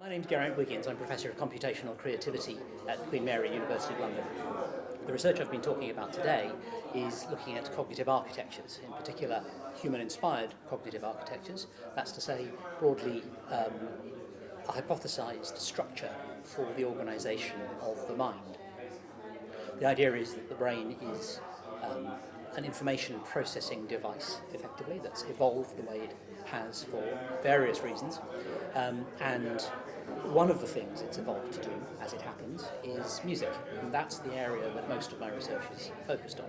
My name's Geraint Wiggins. I'm Professor of Computational Creativity at Queen Mary, University of London. The research I've been talking about today is looking at cognitive architectures, in particular human-inspired cognitive architectures. That's to say, broadly, a hypothesized structure for the organization of the mind. The idea is that the brain is an information processing device, effectively, that's evolved the way it has for various reasons. And one of the things it's evolved to do, as it happens, is music. And that's the area that most of my research is focused on.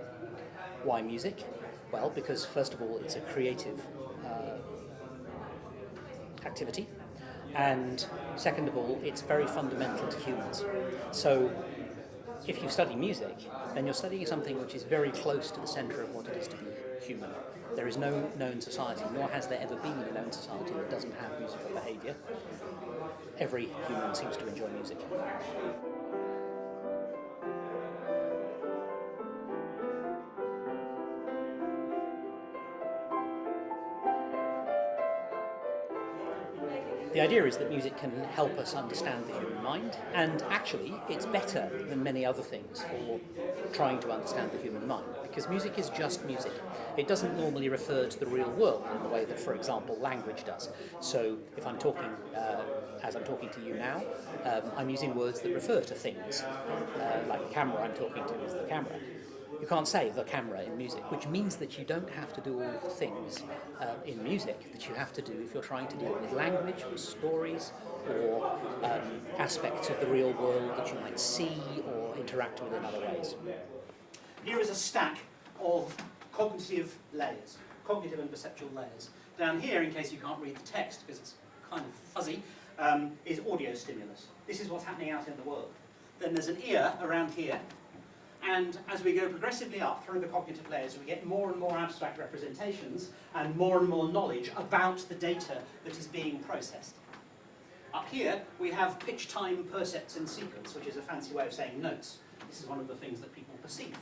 Why music? Well, because first of all, it's a creative activity. And second of all, it's very fundamental to humans. So if you study music, then you're studying something which is very close to the centre of what it is to be human. There is no known society, nor has there ever been a known society that doesn't have musical behaviour. Every human seems to enjoy music. The idea is that music can help us understand the human mind, and actually it's better than many other things for trying to understand the human mind, because music is just music. It doesn't normally refer to the real world in the way that, for example, language does. So if I'm talking, as I'm talking to you now, I'm using words that refer to things. Like the camera I'm talking to is the camera. You can't say the camera in music, which means that you don't have to do all the things in music that you have to do if you're trying to deal with language or stories or aspects of the real world that you might see or interact with in other ways. Here is a stack of cognitive layers, cognitive and perceptual layers. Down here, in case you can't read the text because it's kind of fuzzy, is audio stimulus. This is what's happening out in the world. Then there's an ear around here. And as we go progressively up through the cognitive layers, we get more and more abstract representations and more knowledge about the data that is being processed. Up here, we have pitch, time, percepts in sequence, which is a fancy way of saying notes. This is one of the things that people perceive.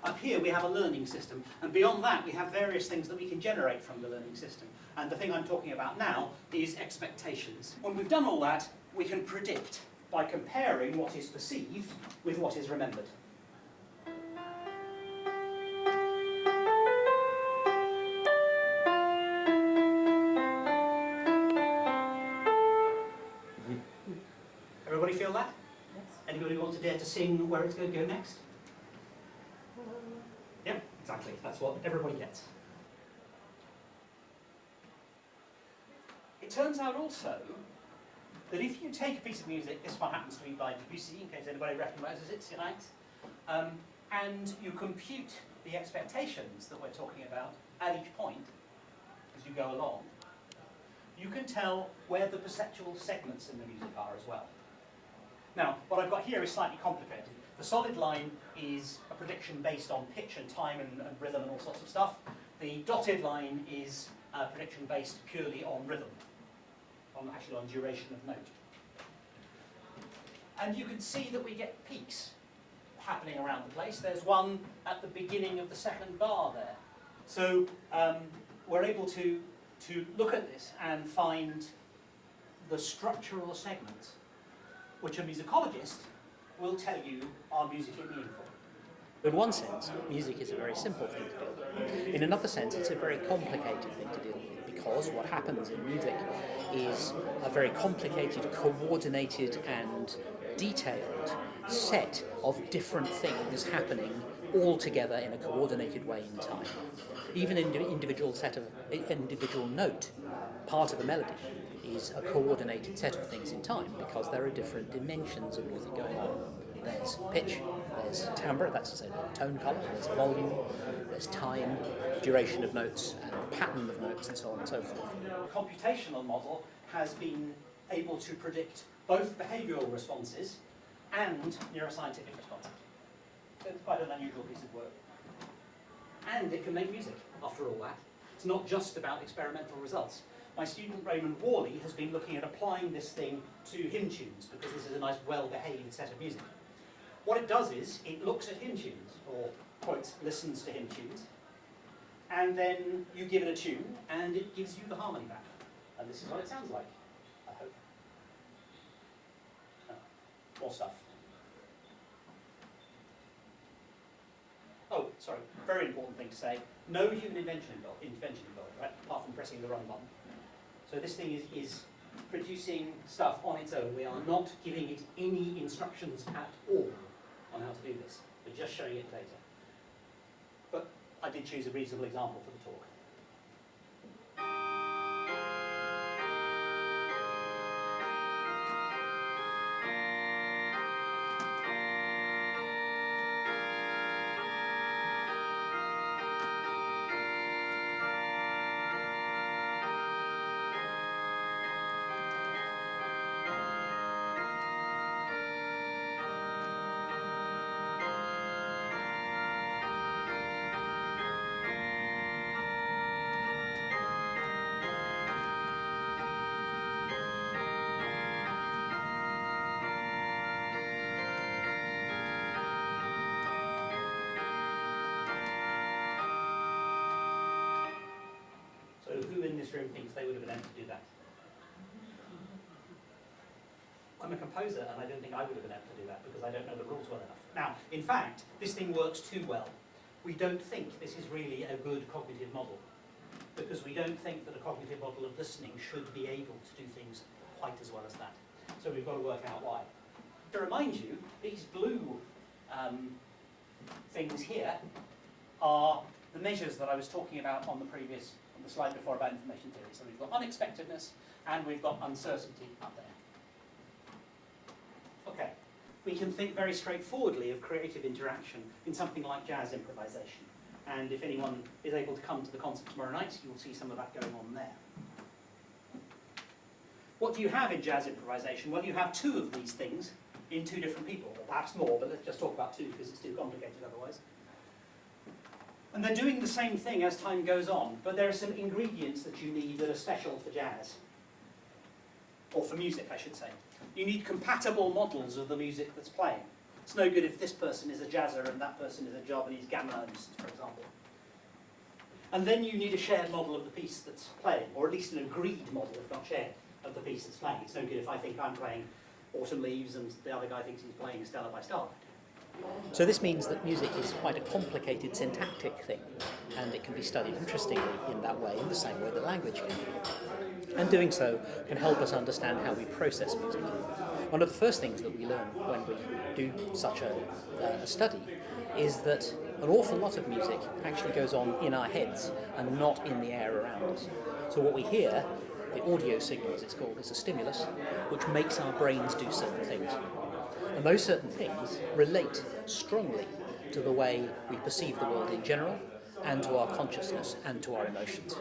Up here, we have a learning system, and beyond that, we have various things that we can generate from the learning system. And the thing I'm talking about now is expectations. When we've done all that, we can predict by comparing what is perceived with what is remembered. Everybody feel that? Yes. Anybody want to dare to sing where it's going to go next? Yep, exactly. That's what everybody gets. It turns out also that if you take a piece of music, this one happens to be by Debussy, in case anybody recognises it, Geraint, and you compute the expectations that we're talking about at each point as you go along, you can tell where the perceptual segments in the music are as well. Now, what I've got here is slightly complicated. The solid line is a prediction based on pitch and time and rhythm and all sorts of stuff. The dotted line is a prediction based purely on rhythm, actually on duration of note. And you can see that we get peaks happening around the place. There's one at the beginning of the second bar there. So we're able to look at this and find the structural segments, which a musicologist will tell you are musically meaningful. In one sense, music is a very simple thing to deal with. In another sense, it's a very complicated thing to deal with, because what happens in music is a very complicated, coordinated and detailed set of different things happening all together in a coordinated way in time. Even an individual note, part of a melody, is a coordinated set of things in time because there are different dimensions of music going on. There's pitch, there's timbre, that's to say the tone colour, there's volume, there's time, duration of notes, and pattern of notes, and so on and so forth. The computational model has been able to predict both behavioural responses and neuroscientific responses. So it's quite an unusual piece of work. And it can make music, after all that. It's not just about experimental results. My student Raymond Worley has been looking at applying this thing to hymn tunes, because this is a nice, well-behaved set of music. What it does is, it looks at hymn tunes, or, quote, listens to hymn tunes, and then you give it a tune, and it gives you the harmony back. And this is what it sounds like, I hope. sorry, very important thing to say, no human intervention involved, right, apart from pressing the run button. So this thing is producing stuff on its own. We are not giving it any instructions at all on how to do this. We're just showing it data. But I did choose a reasonable example for the talk. So who in this room thinks they would have been able to do that? I'm a composer and I don't think I would have been able to do that because I don't know the rules well enough. Now, in fact, this thing works too well. We don't think this is really a good cognitive model because we don't think that a cognitive model of listening should be able to do things quite as well as that. So we've got to work out why. To remind you, these blue things here are the measures that I was talking about on the slide before about information theory. So we've got unexpectedness and we've got uncertainty up there. Okay, we can think very straightforwardly of creative interaction in something like jazz improvisation. And if anyone is able to come to the concert tomorrow night, you'll see some of that going on there. What do you have in jazz improvisation? Well, you have two of these things in two different people, or perhaps more, but let's just talk about two because it's too complicated otherwise. And they're doing the same thing as time goes on, but there are some ingredients that you need that are special for jazz. Or for music, I should say. You need compatible models of the music that's playing. It's no good if this person is a jazzer and that person is a Javanese gammonist, for example. And then you need a shared model of the piece that's playing, or at least an agreed model, if not shared, of the piece that's playing. It's no good if I think I'm playing Autumn Leaves and the other guy thinks he's playing Stella by Starlight. So this means that music is quite a complicated syntactic thing, and it can be studied interestingly in that way, in the same way that language can. And doing so can help us understand how we process music. One of the first things that we learn when we do such a study is that an awful lot of music actually goes on in our heads and not in the air around us. So what we hear, the audio signal as it's called, is a stimulus which makes our brains do certain things. And those certain things relate strongly to the way we perceive the world in general, and to our consciousness and to our emotions.